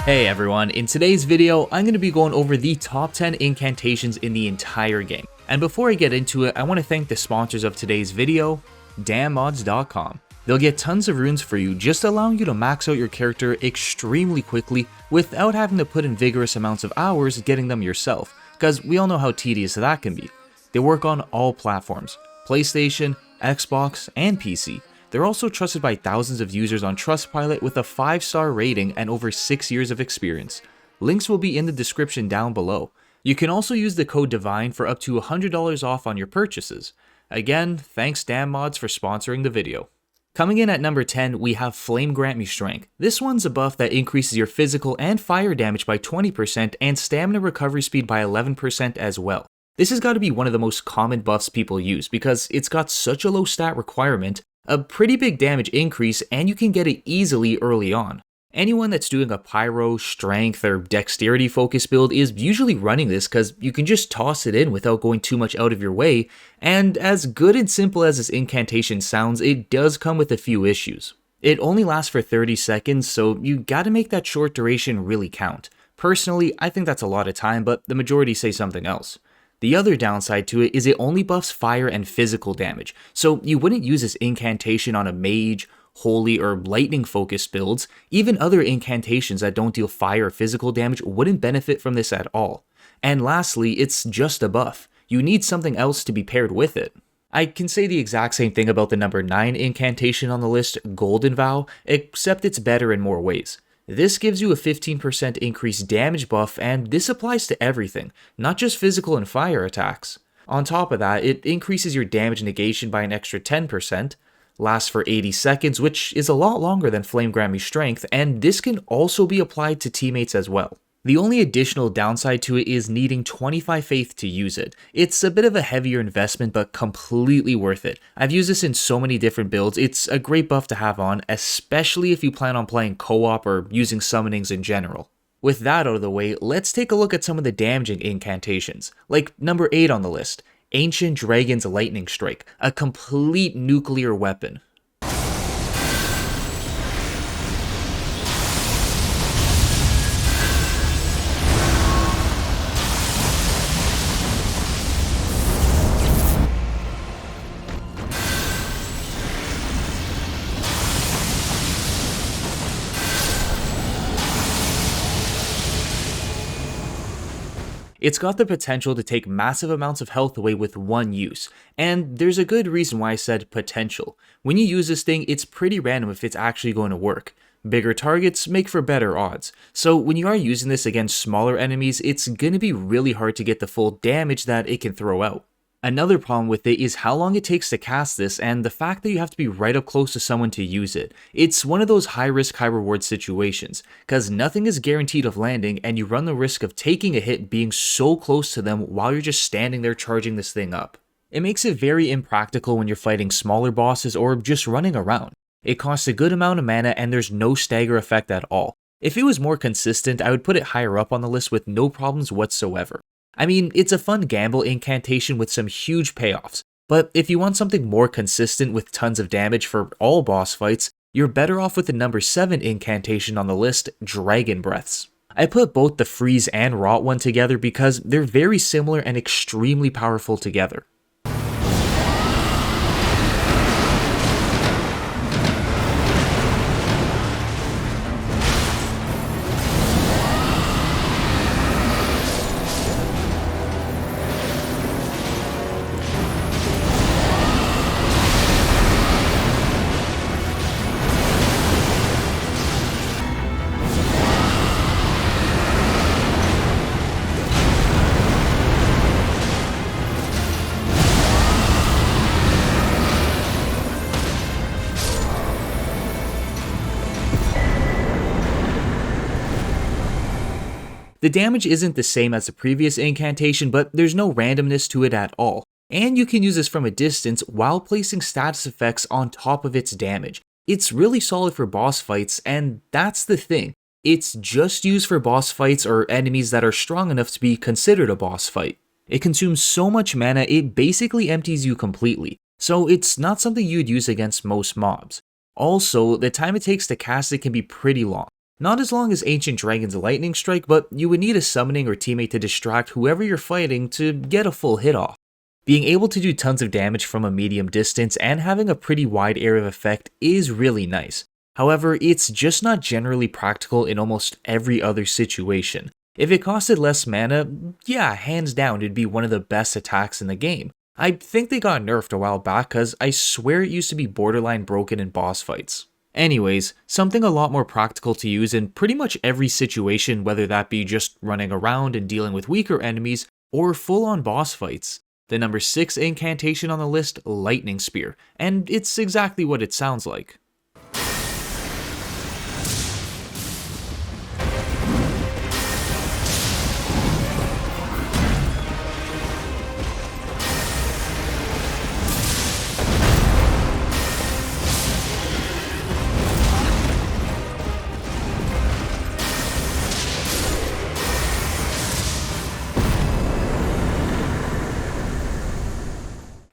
Hey everyone, in today's video, I'm going to be going over the top 10 incantations in the entire game. And before I get into it, I want to thank the sponsors of today's video, damnmods.com. They'll get tons of runes for you, just allowing you to max out your character extremely quickly without having to put in vigorous amounts of hours getting them yourself, because we all know how tedious that can be. They work on all platforms, PlayStation, Xbox, and PC. They're also trusted by thousands of users on Trustpilot with a 5-star rating and over 6 years of experience. Links will be in the description down below. You can also use the code DIVINE for up to $100 off on your purchases. Again, thanks DamnMods for sponsoring the video. Coming in at number 10, we have Flame Grant Me Strength. This one's a buff that increases your physical and fire damage by 20% and stamina recovery speed by 11% as well. This has got to be one of the most common buffs people use because it's got such a low stat requirement, a pretty big damage increase, and you can get it easily early on. Anyone that's doing a pyro, strength, or dexterity focus build is usually running this because you can just toss it in without going too much out of your way, and as good and simple as this incantation sounds, it does come with a few issues. It only lasts for 30 seconds, so you gotta make that short duration really count. Personally, I think that's a lot of time, but the majority say something else. The other downside to it is it only buffs fire and physical damage, so you wouldn't use this incantation on a mage, holy, or lightning focused builds. Even other incantations that don't deal fire or physical damage wouldn't benefit from this at all. And lastly, it's just a buff. You need something else to be paired with it. I can say the exact same thing about the number 9 incantation on the list, Golden Vow, except it's better in more ways. This gives you a 15% increased damage buff, and this applies to everything, not just physical and fire attacks. On top of that, it increases your damage negation by an extra 10%, lasts for 80 seconds, which is a lot longer than Flame Grant Me Strength, and this can also be applied to teammates as well. The only additional downside to it is needing 25 faith to use it. It's a bit of a heavier investment, but completely worth it. I've used this in so many different builds. It's a great buff to have on, especially if you plan on playing co-op or using summonings in general. With that out of the way, let's take a look at some of the damaging incantations. Like number 8 on the list, Ancient Dragon's Lightning Strike, a complete nuclear weapon. It's got the potential to take massive amounts of health away with one use, and there's a good reason why I said potential. When you use this thing, it's pretty random if it's actually going to work. Bigger targets make for better odds, so when you are using this against smaller enemies, it's going to be really hard to get the full damage that it can throw out. Another problem with it is how long it takes to cast this and the fact that you have to be right up close to someone to use it. It's one of those high risk, high reward situations, because nothing is guaranteed of landing and you run the risk of taking a hit being so close to them while you're just standing there charging this thing up. It makes it very impractical when you're fighting smaller bosses or just running around. It costs a good amount of mana and there's no stagger effect at all. If it was more consistent, I would put it higher up on the list with no problems whatsoever. I mean, it's a fun gamble incantation with some huge payoffs, but if you want something more consistent with tons of damage for all boss fights, you're better off with the number 7 incantation on the list, Dragon Breaths. I put both the freeze and rot one together because they're very similar and extremely powerful together. The damage isn't the same as the previous incantation, but there's no randomness to it at all, and you can use this from a distance while placing status effects on top of its damage. It's really solid for boss fights, and that's the thing. It's just used for boss fights or enemies that are strong enough to be considered a boss fight. It consumes so much mana it basically empties you completely, so it's not something you'd use against most mobs. Also, the time it takes to cast it can be pretty long. Not as long as Ancient Dragon's Lightning Strike, but you would need a summoning or teammate to distract whoever you're fighting to get a full hit off. Being able to do tons of damage from a medium distance and having a pretty wide area of effect is really nice. However, it's just not generally practical in almost every other situation. If it costed less mana, yeah, hands down it'd be one of the best attacks in the game. I think they got nerfed a while back cause I swear it used to be borderline broken in boss fights. Anyways, something a lot more practical to use in pretty much every situation, whether that be just running around and dealing with weaker enemies or full-on boss fights. The number 6 incantation on the list, Lightning Spear, and it's exactly what it sounds like.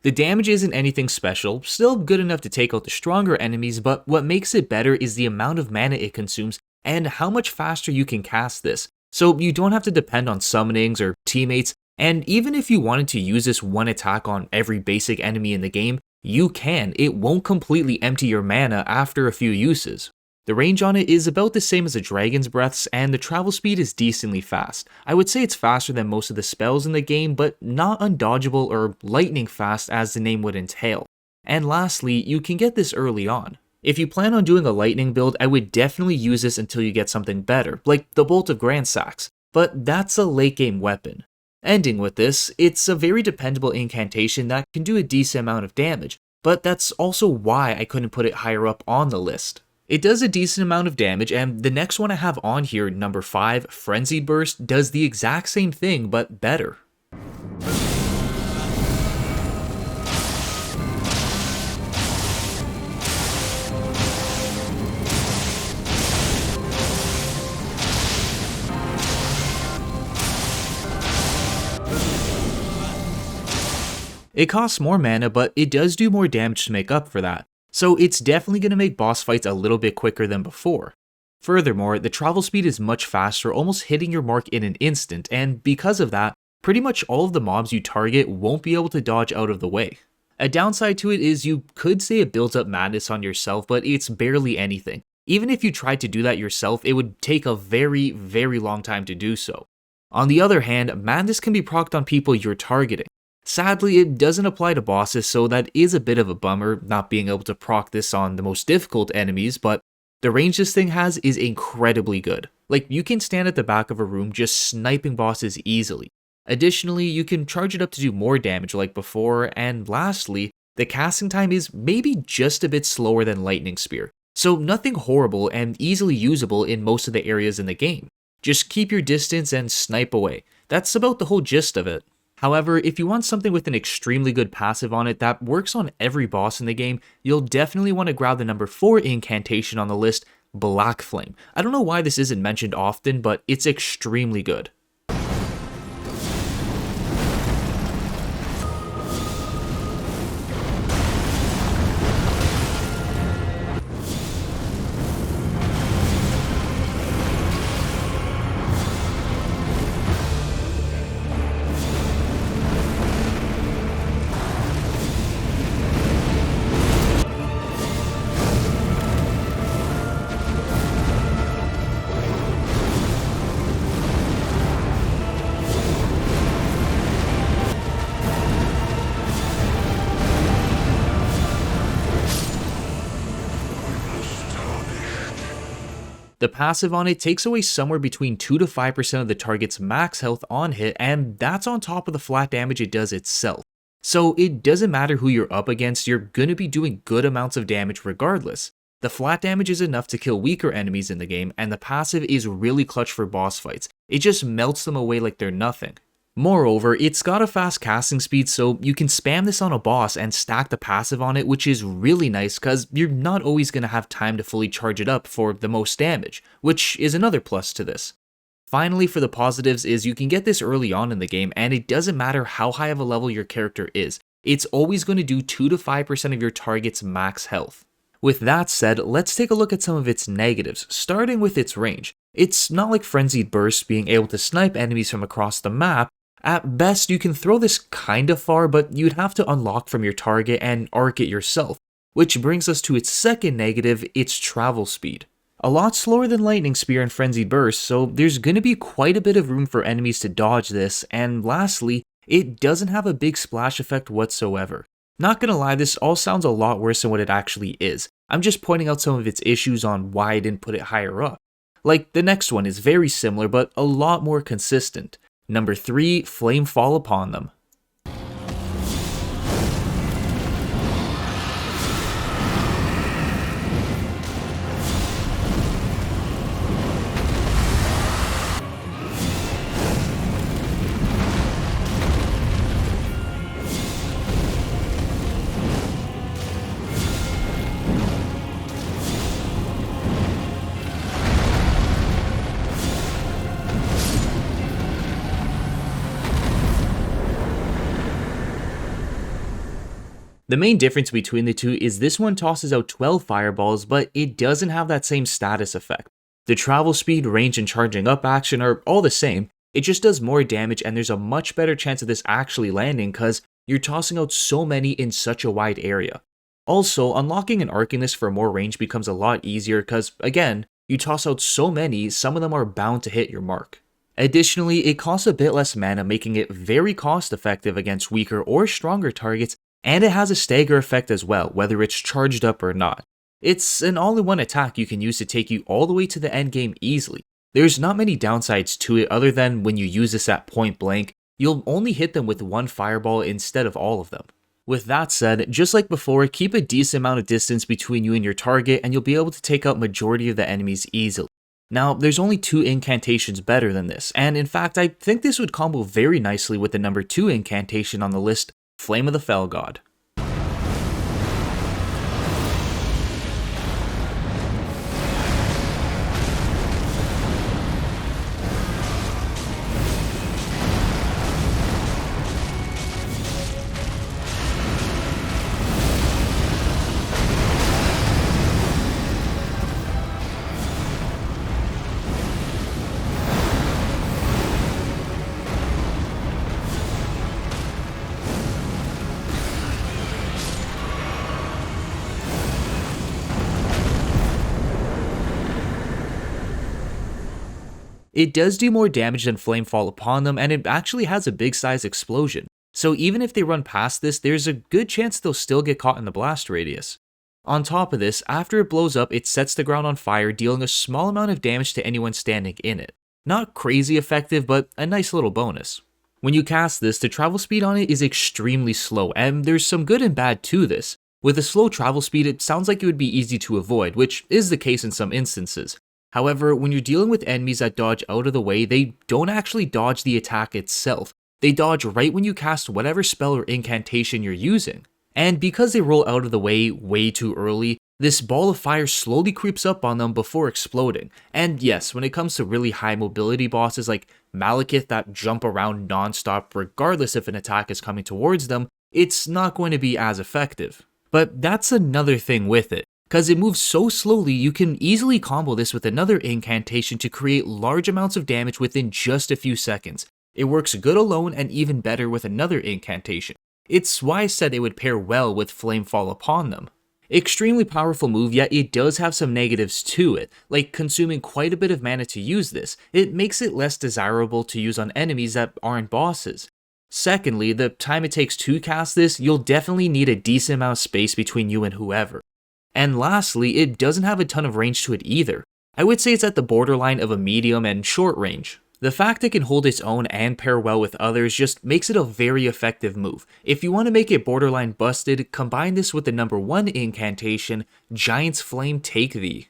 The damage isn't anything special, still good enough to take out the stronger enemies, but what makes it better is the amount of mana it consumes and how much faster you can cast this. So you don't have to depend on summonings or teammates, and even if you wanted to use this one attack on every basic enemy in the game, you can. It won't completely empty your mana after a few uses. The range on it is about the same as a Dragon's Breath's, and the travel speed is decently fast. I would say it's faster than most of the spells in the game, but not undodgeable or lightning fast as the name would entail. And lastly, you can get this early on. If you plan on doing a lightning build, I would definitely use this until you get something better, like the Bolt of Grand Sax, but that's a late game weapon. Ending with this, it's a very dependable incantation that can do a decent amount of damage, but that's also why I couldn't put it higher up on the list. It does a decent amount of damage, and the next one I have on here, number 5, Frenzied Burst, does the exact same thing, but better. It costs more mana, but it does do more damage to make up for that. So it's definitely going to make boss fights a little bit quicker than before. Furthermore, the travel speed is much faster, almost hitting your mark in an instant, and because of that, pretty much all of the mobs you target won't be able to dodge out of the way. A downside to it is you could say it builds up madness on yourself, but it's barely anything. Even if you tried to do that yourself, it would take a very, very long time to do so. On the other hand, madness can be procced on people you're targeting. Sadly, it doesn't apply to bosses, so that is a bit of a bummer, not being able to proc this on the most difficult enemies, but the range this thing has is incredibly good. Like, you can stand at the back of a room just sniping bosses easily. Additionally, you can charge it up to do more damage like before, and lastly, the casting time is maybe just a bit slower than Lightning Spear, so nothing horrible and easily usable in most of the areas in the game. Just keep your distance and snipe away. That's about the whole gist of it. However, if you want something with an extremely good passive on it that works on every boss in the game, you'll definitely want to grab the number 4 incantation on the list, Black Flame. I don't know why this isn't mentioned often, but it's extremely good. The passive on it takes away somewhere between 2 to 5% of the target's max health on hit, and that's on top of the flat damage it does itself. So it doesn't matter who you're up against, you're gonna be doing good amounts of damage regardless. The flat damage is enough to kill weaker enemies in the game, and the passive is really clutch for boss fights. It just melts them away like they're nothing. Moreover, it's got a fast casting speed, so you can spam this on a boss and stack the passive on it, which is really nice because you're not always going to have time to fully charge it up for the most damage, which is another plus to this. Finally, for the positives is you can get this early on in the game, and it doesn't matter how high of a level your character is, it's always going to do 2 to 5% of your target's max health. With that said, let's take a look at some of its negatives, starting with its range. It's not like Frenzied Burst being able to snipe enemies from across the map. At best, you can throw this kinda far, but you'd have to unlock from your target and arc it yourself, which brings us to its second negative, its travel speed. A lot slower than Lightning Spear and Frenzied Burst, so there's gonna be quite a bit of room for enemies to dodge this, and lastly, it doesn't have a big splash effect whatsoever. Not gonna lie, this all sounds a lot worse than what it actually is. I'm just pointing out some of its issues on why I didn't put it higher up. Like, the next one is very similar, but a lot more consistent. Number 3, Flame Fall Upon Them. The main difference between the two is this one tosses out 12 fireballs, but it doesn't have that same status effect. The travel speed, range, and charging up action are all the same, it just does more damage and there's a much better chance of this actually landing because you're tossing out so many in such a wide area. Also, unlocking and arcing this for more range becomes a lot easier because, again, you toss out so many, some of them are bound to hit your mark. Additionally, it costs a bit less mana, making it very cost effective against weaker or stronger targets, and it has a stagger effect as well, whether it's charged up or not. It's an all-in-one attack you can use to take you all the way to the end game easily. There's not many downsides to it other than when you use this at point blank, you'll only hit them with one fireball instead of all of them. With that said, just like before, keep a decent amount of distance between you and your target and you'll be able to take out majority of the enemies easily. Now, there's only 2 incantations better than this, and in fact I think this would combo very nicely with the number 2 incantation on the list, Flame of the Fell God. It does do more damage than Flame Fall Upon Them, and it actually has a big size explosion, so even if they run past this, there's a good chance they'll still get caught in the blast radius. On top of this, after it blows up, it sets the ground on fire, dealing a small amount of damage to anyone standing in it. Not crazy effective, but a nice little bonus. When you cast this, the travel speed on it is extremely slow, and there's some good and bad to this. With a slow travel speed, it sounds like it would be easy to avoid, which is the case in some instances. However, when you're dealing with enemies that dodge out of the way, they don't actually dodge the attack itself. They dodge right when you cast whatever spell or incantation you're using. And because they roll out of the way too early, this ball of fire slowly creeps up on them before exploding. And yes, when it comes to really high mobility bosses like Malekith that jump around non-stop regardless if an attack is coming towards them, it's not going to be as effective. But that's another thing with it. Because it moves so slowly, you can easily combo this with another incantation to create large amounts of damage within just a few seconds. It works good alone and even better with another incantation. It's why I said it would pair well with Flame Fall Upon Them. Extremely powerful move, yet it does have some negatives to it, like consuming quite a bit of mana to use this. It makes it less desirable to use on enemies that aren't bosses. Secondly, the time it takes to cast this, you'll definitely need a decent amount of space between you and whoever. And lastly, it doesn't have a ton of range to it either. I would say it's at the borderline of a medium and short range. The fact it can hold its own and pair well with others just makes it a very effective move. If you want to make it borderline busted, combine this with the number 1 incantation, GIANTSFLAME Take Thee.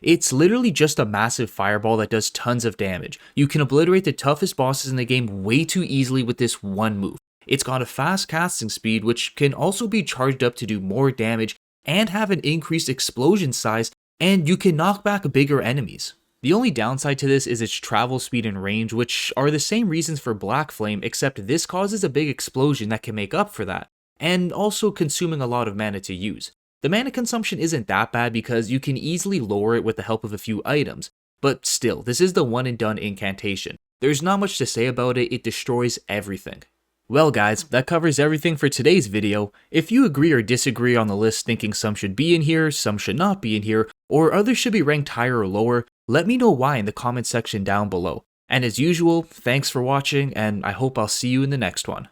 It's literally just a massive fireball that does tons of damage. You can obliterate the toughest bosses in the game way too easily with this one move. It's got a fast casting speed, which can also be charged up to do more damage and have an increased explosion size, and you can knock back bigger enemies. The only downside to this is its travel speed and range, which are the same reasons for Black Flame, except this causes a big explosion that can make up for that, and also consuming a lot of mana to use. The mana consumption isn't that bad because you can easily lower it with the help of a few items, but still, this is the one and done incantation. There's not much to say about it, it destroys everything. Well guys, that covers everything for today's video. If you agree or disagree on the list thinking some should be in here, some should not be in here, or others should be ranked higher or lower, let me know why in the comment section down below. And as usual, thanks for watching, and I hope I'll see you in the next one.